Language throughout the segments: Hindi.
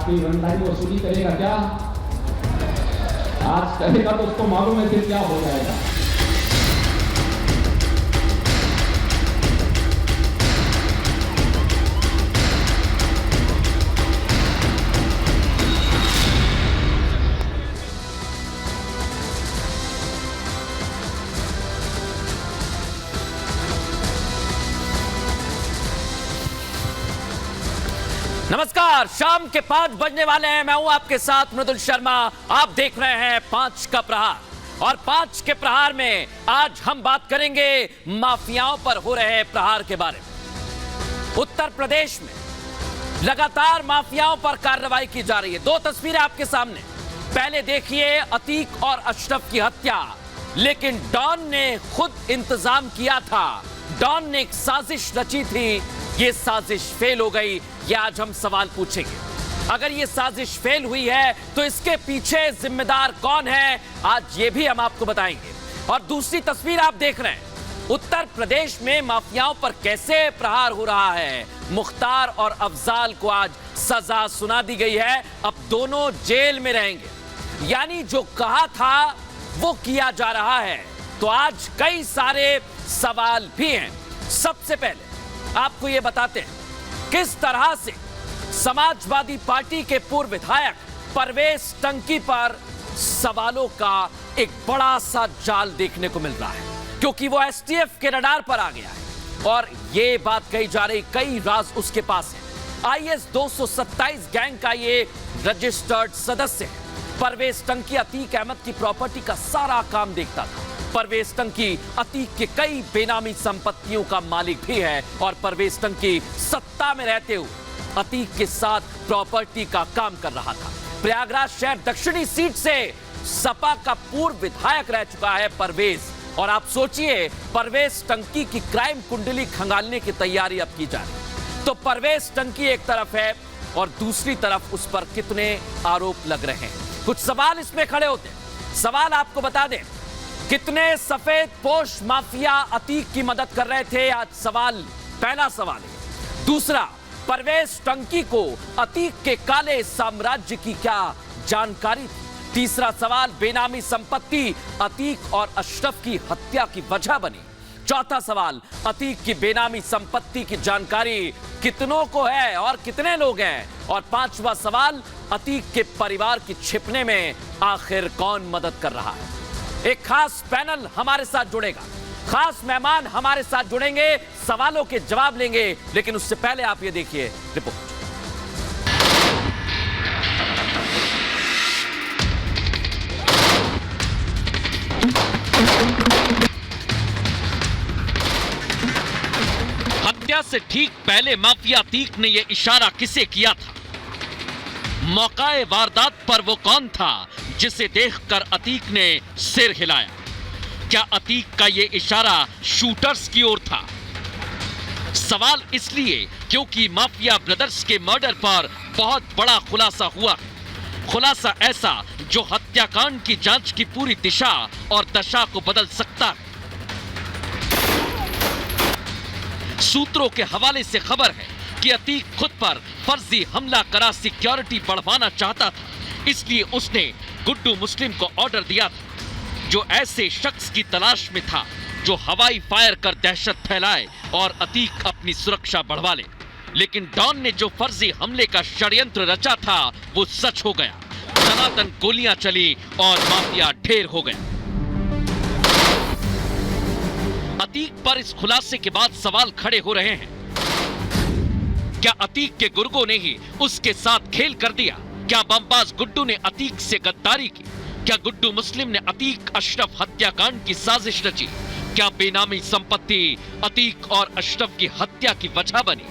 कोई वन टाइम वसूली करेगा क्या? आज करेगा तो उसको मालूम है फिर क्या हो जाएगा। नमस्कार, शाम के 5 बजने वाले हैं। मैं हूं आपके साथ मृदुल शर्मा। आप देख रहे हैं 5 का प्रहार और 5 के प्रहार में आज हम बात करेंगे माफियाओं पर हो रहे प्रहार के बारे में। उत्तर प्रदेश में लगातार माफियाओं पर कार्रवाई की जा रही है। 2 तस्वीरें आपके सामने। पहले देखिए अतीक और अशरफ की हत्या, लेकिन डॉन ने खुद इंतजाम किया था। डॉन ने एक साजिश रची थी, ये साजिश फेल हो गई। ये आज हम सवाल पूछेंगे। अगर ये साजिश फेल हुई है तो इसके पीछे जिम्मेदार कौन है, आज ये भी हम आपको बताएंगे। और दूसरी तस्वीर आप देख रहे हैं, उत्तर प्रदेश में माफियाओं पर कैसे प्रहार हो रहा है। मुख्तार और अफजाल को आज सजा सुना दी गई है, अब दोनों जेल में रहेंगे। यानी जो कहा था वो किया जा रहा है। तो आज कई सारे सवाल भी हैं। सबसे पहले आपको यह बताते हैं किस तरह से समाजवादी पार्टी के पूर्व विधायक परवेज टंकी पर सवालों का एक बड़ा सा जाल देखने को मिल रहा है, क्योंकि वो एसटीएफ के रडार पर आ गया है और ये बात कही जा रही कई राज उसके पास है। आईएस 227 गैंग का ये रजिस्टर्ड सदस्य है। परवेज टंकी अतीक अहमद की प्रॉपर्टी का सारा काम देखता था। परवेज टंकी अतीक के कई बेनामी संपत्तियों का मालिक भी है और परवेज टंकी सत्ता में रहते हुए अतीक के साथ प्रॉपर्टी का काम कर रहा था। प्रयागराज शहर दक्षिणी सीट से सपा का पूर्व विधायक रह चुका है परवेज। और आप सोचिए, परवेज टंकी की क्राइम कुंडली खंगालने की तैयारी अब की जा रही है। तो परवेज टंकी एक तरफ है और दूसरी तरफ उस पर कितने आरोप लग रहे हैं। कुछ सवाल इसमें खड़े होते हैं। सवाल आपको बता दें, कितने सफेद पोश माफिया अतीक की मदद कर रहे थे, आज सवाल, पहला सवाल है। दूसरा, परवेज टंकी को अतीक के काले साम्राज्य की क्या जानकारी थी। तीसरा सवाल, बेनामी संपत्ति अतीक और अशरफ की हत्या की वजह बनी। चौथा सवाल, अतीक की बेनामी संपत्ति की जानकारी कितनों को है और कितने लोग हैं। और पांचवा सवाल, अतीक के परिवार की छिपने में आखिर कौन मदद कर रहा है। एक खास पैनल हमारे साथ जुड़ेगा, खास मेहमान हमारे साथ जुड़ेंगे, सवालों के जवाब लेंगे। लेकिन उससे पहले आप ये देखिए रिपोर्ट। हत्या से ठीक पहले माफिया अतीक ने यह इशारा किसे किया था? मौकाए वारदात पर वो कौन था जिसे देखकर अतीक ने सिर हिलाया? क्या अतीक का यह इशारा शूटर्स की ओर था? सवाल इसलिए क्योंकि माफिया ब्रदर्स के मर्डर पर बहुत बड़ा खुलासा हुआ। खुलासा ऐसा जो हत्याकांड की जांच की पूरी दिशा और दशा को बदल सकता है। सूत्रों के हवाले से खबर है कि अतीक खुद पर फर्जी हमला करा सिक्योरिटी बढ़वाना चाहता था, इसलिए उसने गुड्डू मुस्लिम को ऑर्डर दिया था, जो ऐसे शख्स की तलाश में था जो हवाई फायर कर दहशत फैलाए और अतीक अपनी सुरक्षा बढ़वा ले। लेकिन डॉन ने जो फर्जी हमले का षड्यंत्र रचा था वो सच हो गया। सनातन गोलियां चली और माफिया ढेर हो गया। अतीक पर इस खुलासे के बाद सवाल खड़े हो रहे हैं। क्या अतीक के गुर्गों ने ही उसके साथ खेल कर दिया? क्या बमबाज गुड्डू ने अतीक से गद्दारी की? क्या गुड्डू मुस्लिम ने अतीक अशरफ हत्याकांड की साजिश रची? क्या बेनामी संपत्ति अतीक और अशरफ की हत्या की वजह बनी?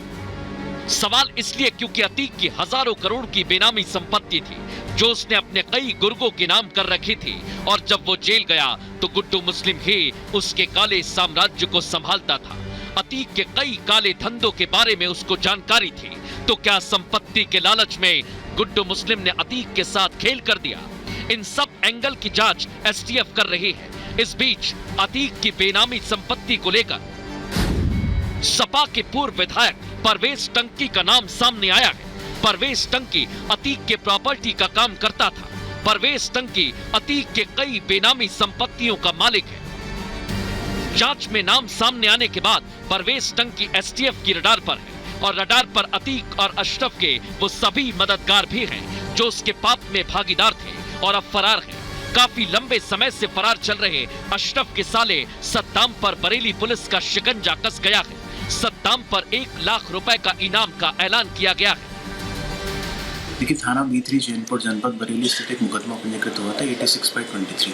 सवाल इसलिए क्योंकि अतीक की हजारों करोड़ की बेनामी संपत्ति थी जो उसने अपने कई गुर्गों के नाम कर रखी थी, और जब वो जेल गया तो गुड्डू मुस्लिम ही उसके काले साम्राज्य को संभालता था। अतीक के कई काले धंधों के बारे में उसको जानकारी थी। तो क्या संपत्ति के लालच में गुड्डू मुस्लिम ने अतीक के साथ खेल कर दिया? इन सब एंगल की जांच एसटीएफ कर रही है। इस बीच अतीक की बेनामी संपत्ति को लेकर सपा के पूर्व विधायक परवेज टंकी का नाम सामने आया है। परवेज टंकी अतीक के प्रॉपर्टी का काम करता था। परवेज टंकी अतीक के कई बेनामी संपत्तियों का मालिक है। जांच में नाम सामने आने के बाद परवेज टंकी एसटीएफ की रडार पर है और रडार पर अतीक और अशरफ के वो सभी मददगार भी हैं जो उसके पाप में भागीदार थे और अब फरार हैं। काफी लंबे समय से फरार चल रहे अशरफ के साले सद्दाम पर बरेली पुलिस का शिकंजा कस गया है। सद्दाम पर 1 लाख रुपए का इनाम का ऐलान किया गया है। देखिए, थाना B3 चैनपुर जनपद बरेली स्थित एक मुकदमा पंजीकृत हुआ था 86/23।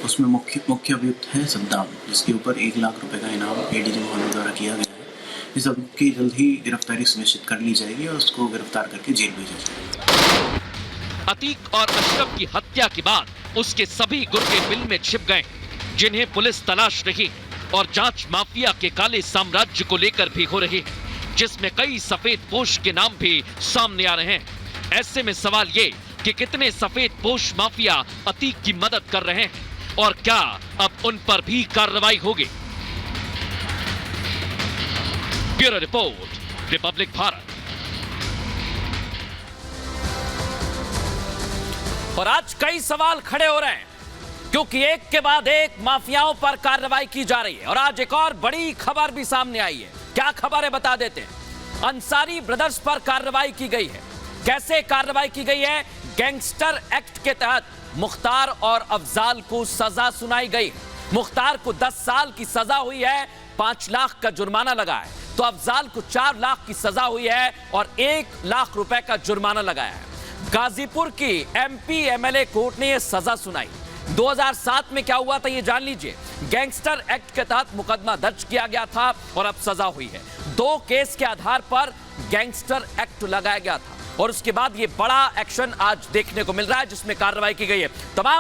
उसमें मुख्य अभियुक्त है सद्दाम, जिसके ऊपर 1 लाख रुपए का इनाम एडीजी मोहल्ला द्वारा किया गया है। इस अभियुक्त की जल्द ही गिरफ्तारी सुनिश्चित कर ली जाएगी और उसको गिरफ्तार करके जेल भेजा जाएगा। अतीक और अशरफ की हत्या के बाद उसके सभी गुर्गे बिल में छिप गए, जिन्हें पुलिस तलाश रही है और जांच माफिया के काले साम्राज्य को लेकर भी हो रही है, जिसमें कई सफेद पोश के नाम भी सामने आ रहे हैं। ऐसे में सवाल ये कि कितने सफेद पोश माफिया अतीक की मदद कर रहे हैं और क्या अब उन पर भी कार्रवाई होगी? Bureau report, Republic Bharat. और आज कई सवाल खड़े हो रहे हैं क्योंकि एक के बाद एक माफियाओं पर कार्रवाई की जा रही है और आज एक और बड़ी खबर भी सामने आई है। क्या खबर है बता देते हैं। अंसारी ब्रदर्स पर कार्रवाई की गई है। कैसे कार्रवाई की गई है? गैंगस्टर एक्ट के तहत मुख्तार और अफजाल को सजा सुनाई गई। मुख्तार को 10 साल की सजा हुई है, 5 लाख का जुर्माना लगा है, तो अफजाल को 4 लाख की सजा हुई है और 1 लाख रुपए का जुर्माना लगाया है। गाजीपुर की MP MLA कोर्ट ने यह सजा सुनाई। 2007 में क्या हुआ था ये जान लीजिए। गैंगस्टर एक्ट के तहत मुकदमा दर्ज किया गया था और अब सजा हुई है। 2 केस के आधार पर गैंगस्टर एक्ट लगाया गया था और उसके बाद ये बड़ा एक्शन आज देखने को मिल रहा है जिसमें कार्रवाई की गई है। तमाम